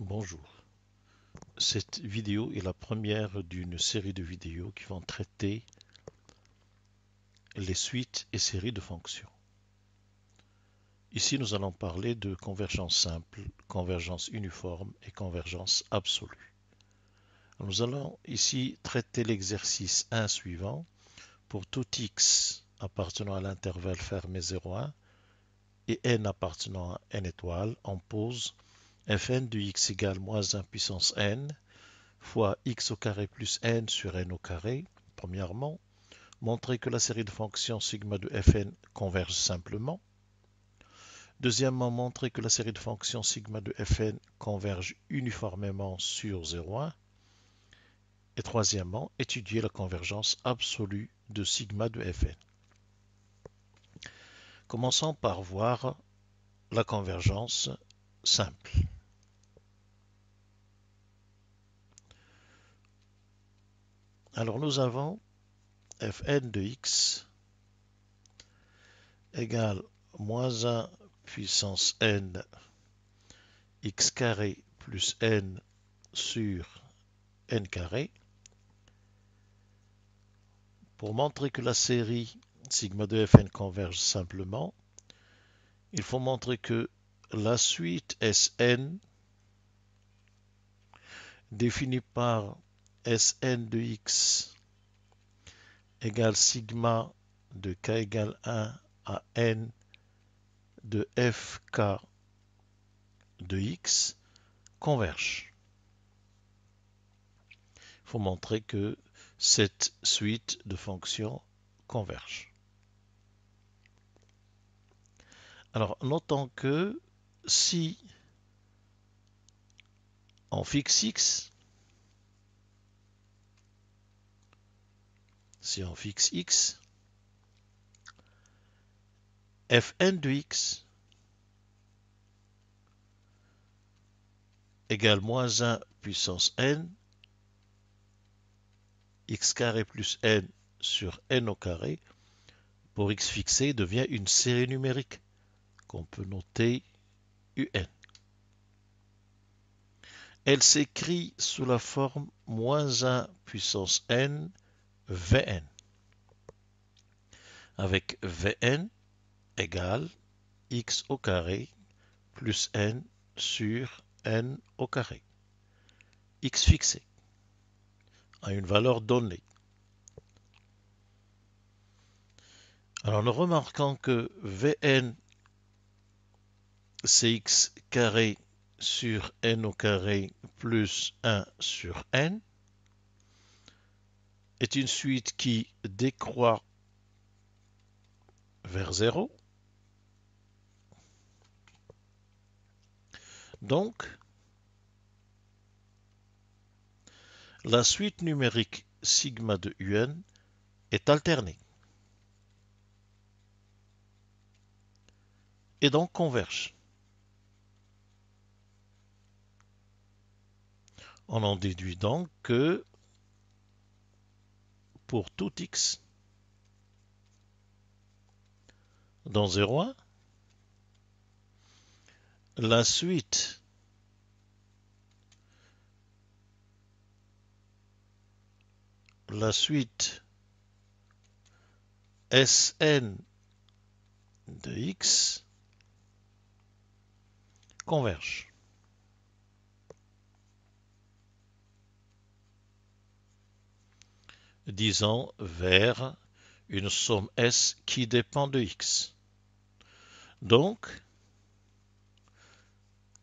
Bonjour. Cette vidéo est la première d'une série de vidéos qui vont traiter les suites et séries de fonctions. Ici, nous allons parler de convergence simple, convergence uniforme et convergence absolue. Nous allons ici traiter l'exercice 1 suivant. Pour tout x appartenant à l'intervalle fermé 0,1 et n appartenant à n étoile, on pose fn de x égale moins 1 puissance n fois x au carré plus n sur n au carré. Premièrement, montrer que la série de fonctions sigma de fn converge simplement. Deuxièmement, montrer que la série de fonctions sigma de fn converge uniformément sur 0,1. Et troisièmement, étudier la convergence absolue de sigma de fn. Commençons par voir la convergence simple. Alors nous avons fn de x égale moins 1 puissance n x carré plus n sur n carré. Pour montrer que la série sigma de fn converge simplement, il faut montrer que la suite Sn définie par Sn de x égale sigma de k égale 1 à n de fk de x converge. Il faut montrer que cette suite de fonctions converge. Alors, notons que si on fixe x, fn de x égale moins 1 puissance n, x carré plus n sur n au carré, pour x fixé, devient une série numérique qu'on peut noter un. Elle s'écrit sous la forme moins 1 puissance n Vn, avec Vn égale x au carré plus n sur n au carré. X fixé à une valeur donnée. Alors nous remarquons que Vn c'est x carré sur n au carré plus 1 sur n est une suite qui décroît vers 0. Donc, la suite numérique sigma de un est alternée et donc converge. On en déduit donc que pour tout x dans 0,1, la suite Sn de x converge. Disons vers une somme S qui dépend de x. Donc,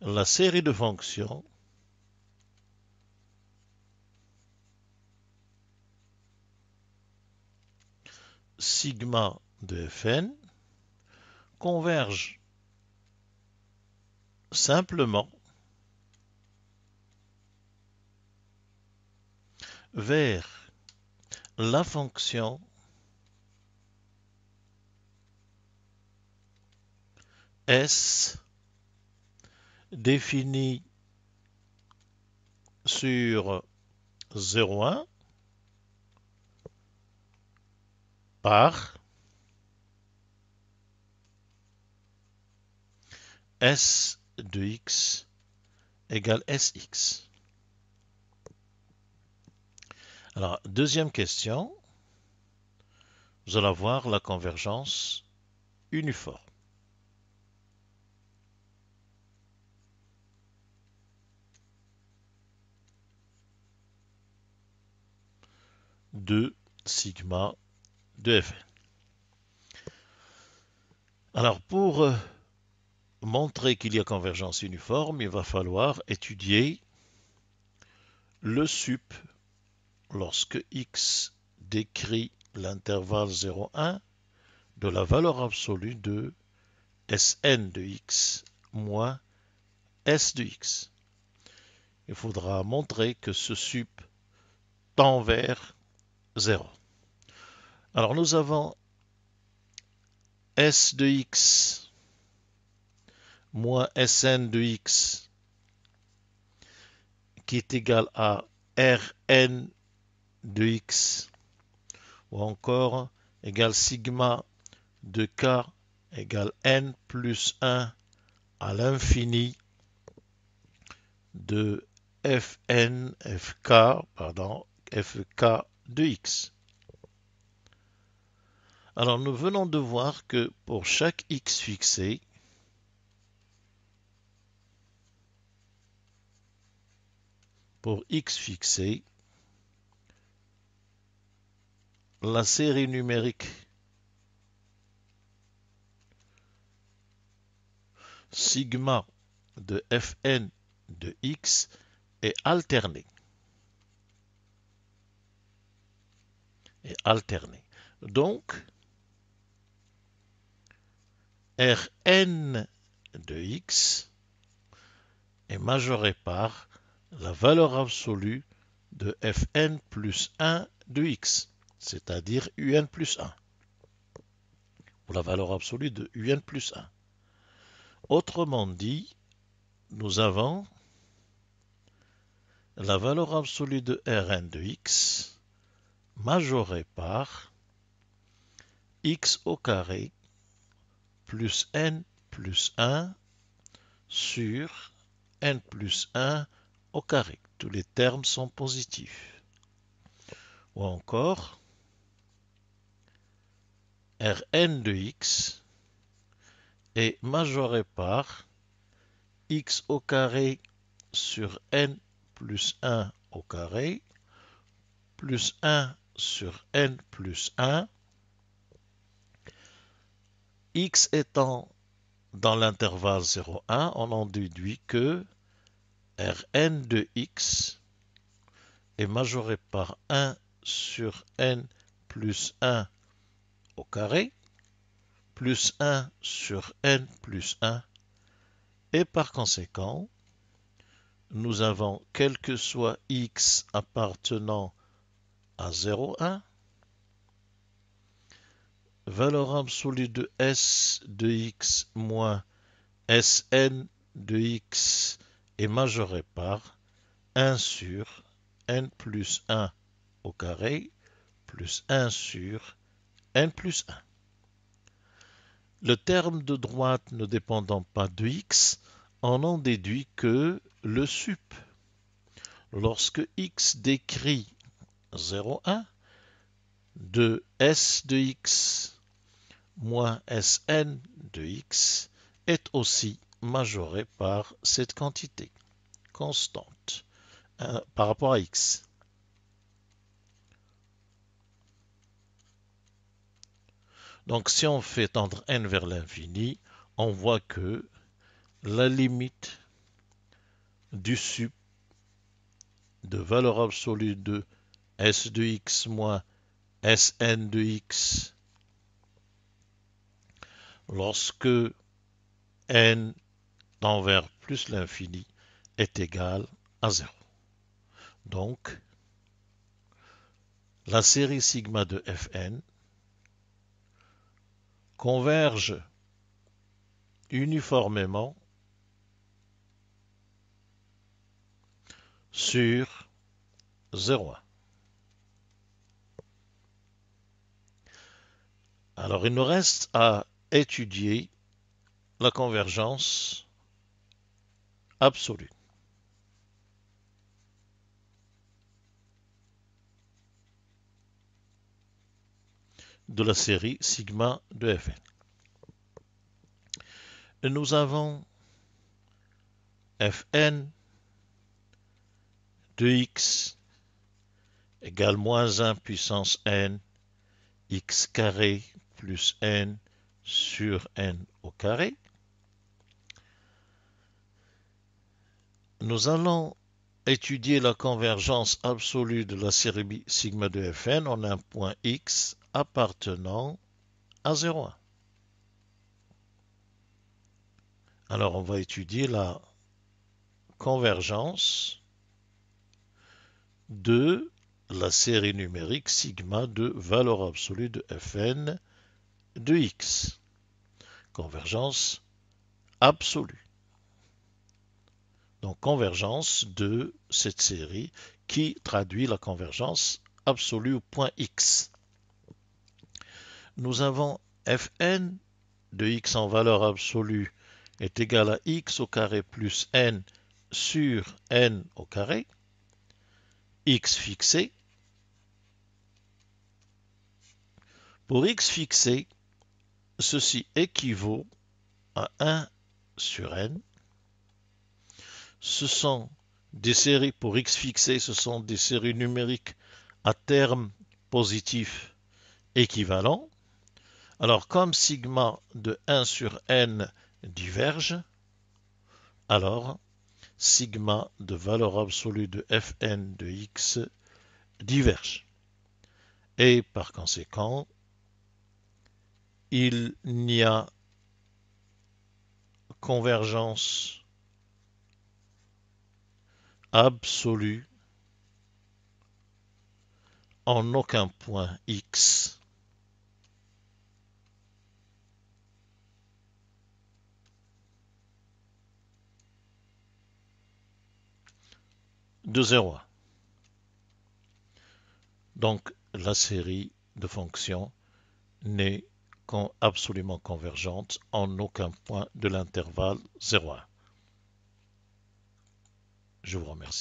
la série de fonctions sigma de Fn converge simplement vers la fonction S définie sur 0,1 par S de x égale Sx. Alors, deuxième question, vous allez avoir la convergence uniforme. De sigma de Fn. Alors, pour montrer qu'il y a convergence uniforme, il va falloir étudier le sup lorsque x décrit l'intervalle 0,1 de la valeur absolue de Sn de x moins S de x. Il faudra montrer que ce sup tend vers 0. Alors nous avons S de x moins Sn de x qui est égal à Rn de x ou encore égal sigma de k égale n plus 1 à l'infini de fk de x. Alors nous venons de voir que pour chaque x fixé, la série numérique sigma de Fn de x est alternée. Donc, Rn de x est majoré par la valeur absolue de Fn plus 1 de x, c'est-à-dire Un plus 1, ou la valeur absolue de Un plus 1. Autrement dit, nous avons la valeur absolue de Rn de x majorée par x au carré plus n plus 1 sur n plus 1 au carré. Tous les termes sont positifs. Ou encore, Rn de x est majoré par x au carré sur n plus 1 au carré plus 1 sur n plus 1, x étant dans l'intervalle 0,1, on en déduit que Rn de x est majoré par 1 sur n plus 1 au carré, plus 1 sur n plus 1, et par conséquent, nous avons, quel que soit x appartenant à 0,1, valeur absolue de S de x moins Sn de x est majoré par 1 sur n plus 1 au carré plus 1 sur n plus 1. Le terme de droite ne dépendant pas de x, on en déduit que le sup, lorsque x décrit 0,1 de S de x moins Sn de x est aussi majoré par cette quantité constante par rapport à x. Donc si on fait tendre n vers l'infini, on voit que la limite du sup de valeur absolue de S de x moins Sn de x lorsque n tend vers plus l'infini est égal à 0. Donc, la série sigma de Fn converge uniformément sur 0,1. Alors, il nous reste à étudier la convergence absolue. de la série sigma de Fn. Et nous avons Fn de x égale moins 1 puissance n, x carré plus n sur n au carré. Nous allons étudier la convergence absolue de la série sigma de Fn en un point x appartenant à 0,1. Alors on va étudier la convergence de la série numérique sigma de valeur absolue de Fn de x. Convergence absolue. Donc convergence de cette série qui traduit la convergence absolue au point x. Nous avons Fn de x en valeur absolue est égal à x au carré plus n sur n au carré, x fixé. Pour x fixé, ceci équivaut à 1 sur n. Ce sont des séries, pour x fixé, ce sont des séries numériques à terme positif équivalent. Alors, comme sigma de 1 sur n diverge, alors sigma de valeur absolue de Fn de x diverge. Et par conséquent, il n'y a convergence absolue en aucun point x de 0,1. Donc la série de fonctions n'est absolument convergente en aucun point de l'intervalle 0,1. Je vous remercie.